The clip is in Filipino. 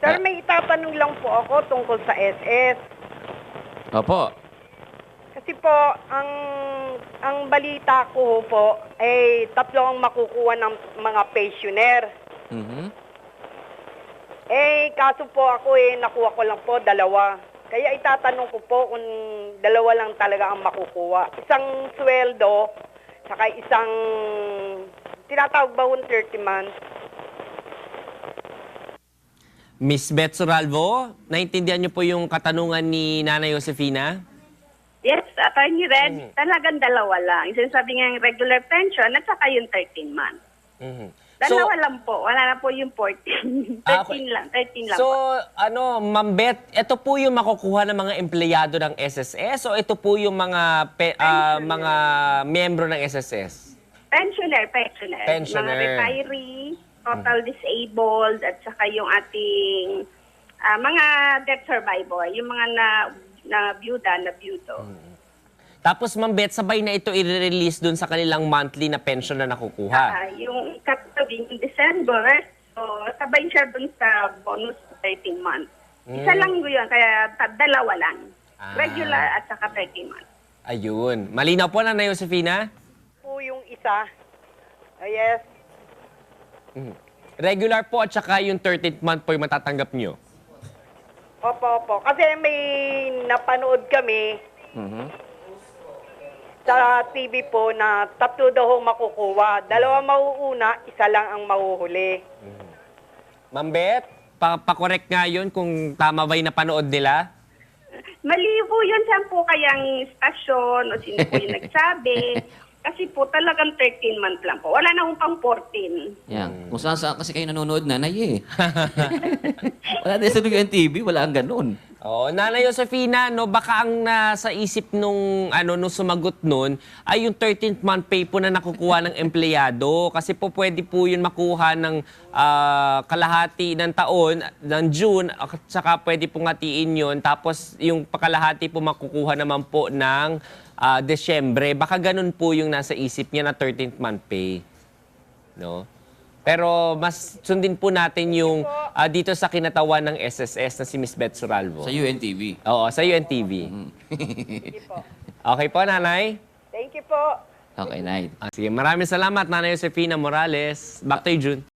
Sir, may itatanong lang po ako tungkol sa SS. Opo. Kasi po, ang balita ko po, ay tatlo ang makukuha ng mga pensioner. Mhm. Kaso po ako nakuha ko lang po dalawa. Kaya itatanong ko po kung dalawa lang talaga ang makukuha. Isang sweldo, saka isang, tinatawag ba 30 months? Miss Beth Suralvo, naintindihan niyo po yung katanungan ni Nanay Josefina? Yes, Attorney Red, talagang dalawa lang. Yung sinasabi nga yung regular pension at saka yung 13 months. Mhm. Dalawa lang po. Wala na po yung 14. 13 okay. lang. 13 lang So, po. Ma'am Beth, ito po yung makukuha ng mga empleyado ng SSS o ito po yung mga miyembro ng SSS? Pensioner. Pensioner. Mga retiree, total disabled, at saka yung ating mga death survivor. Yung mga na byudo. Tapos, Ma'am Beth, sabay na ito i-release dun sa kanilang monthly na pension na nakukuha. Yung katabi yung December, so sabay siya dun sa bonus 13 months. Isa lang yun, kaya dalawa lang. Regular at saka 13 months. Ayun. Malinaw po, Nanay Josefina? Po yung isa. Yes. Regular po at saka yung 13th month po yung matatanggap nyo. Opo. Kasi may napanood kami sa TV po na tatlo daw ho makukuha. Dalawa mauuna, isa lang ang mahuhuli. Ma'am Beth, pa-correct nga yun kung tama ba yung napanood nila? Mali po yun, saan po kayang stasyon o sino po yung nagsabi. Kasi po talagang 13 months lang po. Wala na akong pang 14. Yan. Kung saan kasi kayo nanonood, nanay eh. Wala din sa TV, wala ang ganun. Oh, Nanay Josefina, no, baka ang nasa isip nung sumagot nun ay yung 13th month pay po na nakukuha ng empleyado kasi po pwede po yun makuha ng kalahati ng taon, ng June, at saka pwede pong hatiin yun. Tapos yung pakalahati po makukuha naman po ng Desyembre. Baka ganun po yung nasa isip niya na 13th month pay. No? Pero mas sundin po natin yung dito sa kinatawan ng SSS na si Miss Beth Suralvo. Sa UNTV. Oo, sa UNTV. Sige po. Okay po, Nanay? Thank you po. Okay, night. Sige, maraming salamat, Nanay Josefina Morales. Back to you, June.